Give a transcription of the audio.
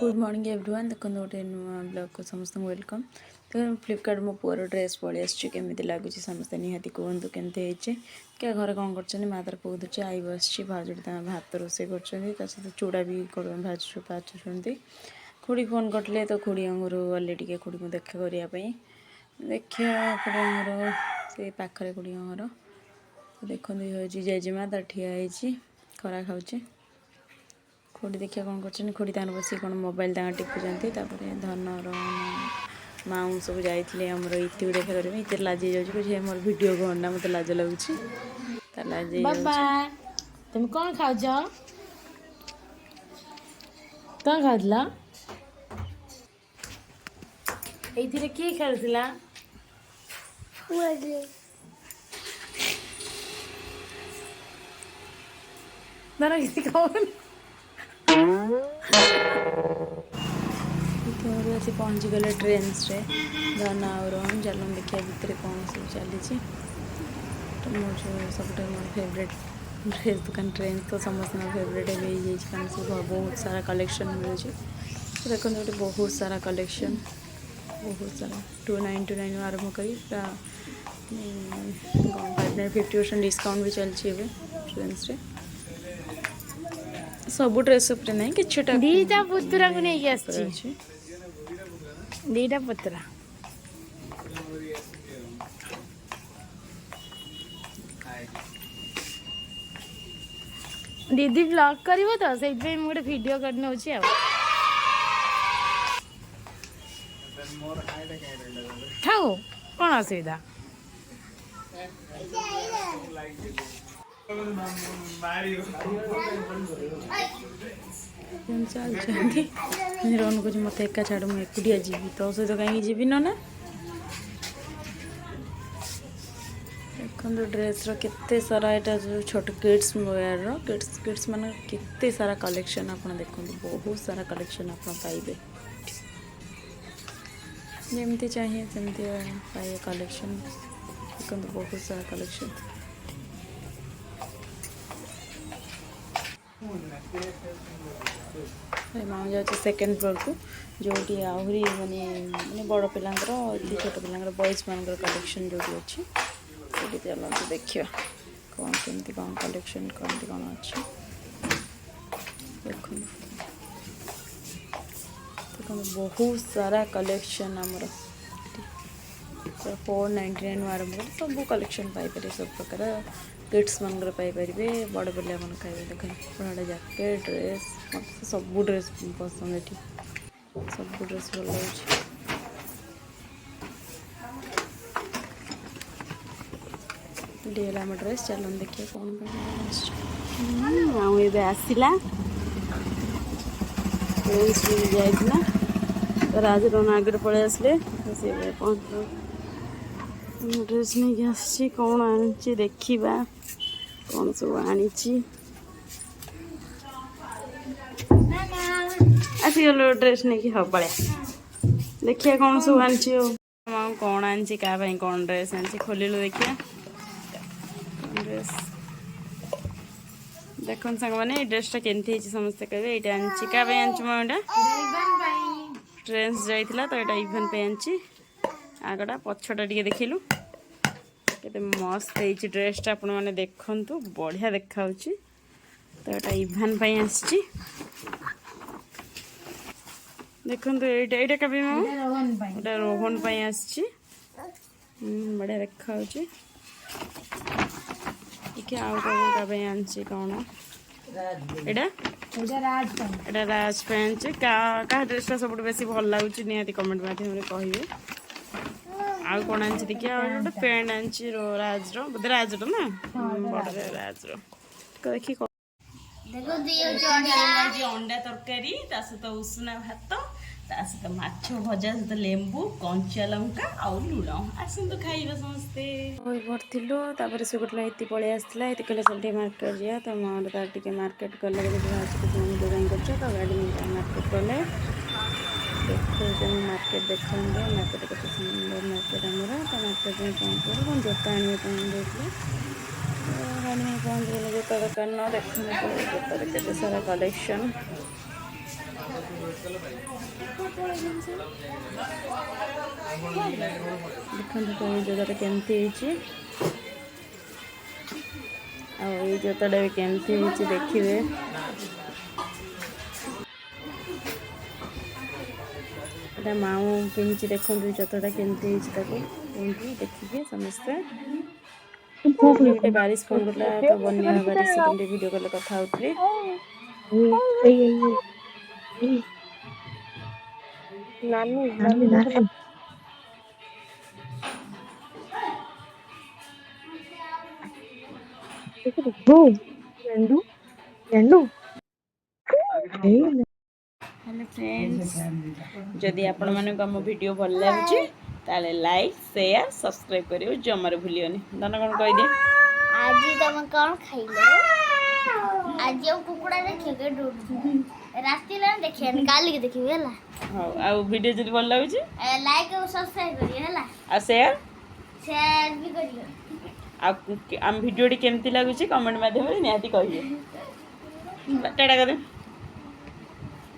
Good morning everyone. देखो गोटे नुआ ब्लॉग को समस्त वेलकम। तो फ्लिपकार्ट मो पुअर ड्रेस पलि आसमी लगुच समस्ते निहाती कहतु केमती क्या घर कौन कर माँ तार पकड़े आई बस भाज भात रोसे कर चूड़ा भी भाजुंट खुड़ी फोन करते तो खुड़ी घर गले टे खुड़ी को देखा करने देखिए खुड़ी घर से पाखे खुड़ी घर देखते हूँ जेजेमा तार ठिया खरा खाऊे खुड़ी देखिए कौन कर खुड़ी बस कौन मोबाइल टिपुंट धनर माँ सब जाइए आमर इति देखा करें इतर लाजि जाऊँगी मोर वीडियो करना मत लाज लगुच लाज तुम कौन खाऊच कौन खाऊला ये किए खेलुला धर किसी कौन आसी पहुँची गले ट्रेन से धना और चल देखिए भितर कौन सब चली तो मोर सब मोर फेवरेट ड्रेस दुकान ट्रेन तो समस्त फेवरेट कारण सब बहुत सारा कलेक्शन मिलूँ तो देखो गोटे बहुत सारा कलेक्शन बहुत सारा 299 आरम्भ कर 50% डिस्काउंट भी चलती है ट्रेन से सब ड्रेस उपर ना कि दीटा पुतरा को नहीं आसी दीटा पुतरा दीदी ब्लॉग करिवो तो से गोटे वीडियो करने होची ठाऊ कौन असुविधा चलती रोहन को मत एका छाड़ मुझे एकुटिया जीवी तो सहित कहीं जीवी ना देखो ड्रेस केते सारा यहाँ जो छोट किड्स वेयर किड्स मान केते सारा कलेक्शन आप देखो बहुत सारा कलेक्शन आप पाइबे जमती चाहिए सेमती पाइबे कलेक्शन देखो बहुत सारा कलेक्शन माँ जाऊँ सेकेंड फ्लोर को जो आहरी माने माने बड़ पिलांकर छोट पिलांकर बॉयज मान कलेक्शन जो अच्छी से चलते देखिए कौन केमती कौन कलेक्शन कौन कौन अच्छी देखो बहुत सारा कलेक्शन आमर 499 आरम्भ सब कलेक्शन पाइपर सब प्रकार किड्स मान पाइपर बड़ पिला मन खाइए देख बड़ा जैकेट ड्रेस मत सब ड्रेस पसंद ये सब ड्रेस भल लगे आम ड्रेस चल देखिए कौन आसला राज रोन आगे पलि आसले पहुँच ड्रेस नहीं आसी कौन आनी देखा कौन सब आनी आसीगल ड्रेस नहीं हाँ पड़े देखिए कौन सब आनी माँ कौन आनी क्या कौन ड्रेस आनी खोलू देखिए ड्रेस देख सांग मैंने ड्रेसटा केमती समस्ते कहे ये आनी क्या आनी माँ ट्रेन जाइला तो यहाँ इवेंट पे आनी आगटा पछटा टे देखिलु के मस्त है ड्रेसटा आपण मैंने देखु बढ़िया देखा तो यहाँ इवेंट पे आसी देखो ये कभी मैं रोहन पे आसी बढ़िया देखा देखिए आउ कौन क्या आनी कौन यहाँ राज पे आनी क्या ड्रेसटा सब बेस भल लगुच निहाती कमेंट मध्यम कहे आउ कौन आनी देखिए गोटे पैंट आनी राज बोधे राज ना बड़े राज देखिए अंडा तरकारी सहित उसना भात सहित माछ भजा सहित लेंबू कंचा लंका आउ लुण आसतु खाइबा समस्ते पड़ू से गोटे इति पलि आसला ये कहले चल मार्केट जा तो माँ तार टे मार्केट गले दुकान कर गाड़ी मार्केट गले देखो मार्केट देखते मार्केट के सुंदर मार्केट आमर तो मार्केट में पहुँच कौन जोता आने गाड़ी में पहुँच गए जोता दुकान देखो जोतार के सारा कलेक्शन ଦେଖନ୍ତୁ ତ ଏଇ ଜୋତାଟା କେମିତି ହେଇଛି, ଆଉ ଏଇ ଜୋତାଟା ବି କେମିତି ହେଇଛି ଦେଖିବେ। ଏଇଟା ମାଉ ପିନ୍ଧିଛି, ଦେଖନ୍ତୁ ଏଇ ଜୋତାଟା କେମିତି ହେଇଛି ତାକୁ କୁହନ୍ତୁ ଦେଖିକି ସମସ୍ତେ। ଗୋଟେ ବାରିଶ ଫୋନ୍ କଲା ତ ବନ୍ୟା ବାରିଶ ସେଦିନ ଟିକେ ଭିଡ଼ିଓ କଲ୍ କଥା ହେଉଥିଲି। हेलो फ्रेंड्स, जदि आपण मानक हम वीडियो भल लगुच ताले लाइक शेयर सब्सक्राइब करियो जमार भूलियोनी। दाना कौन कह दिए आज तुम कौन खाइलो? आज हम कुकुड़ा देखिए राति ला देखिए काली के देखिए हला। हां आ वीडियो जदि भल लगुच लाइक और सब्सक्राइब करिए हला, आ शेयर भी करिए। आ हम वीडियो टी केमती लगुच कमेंट माध्यम रे निहाती कहिए। टाटा कर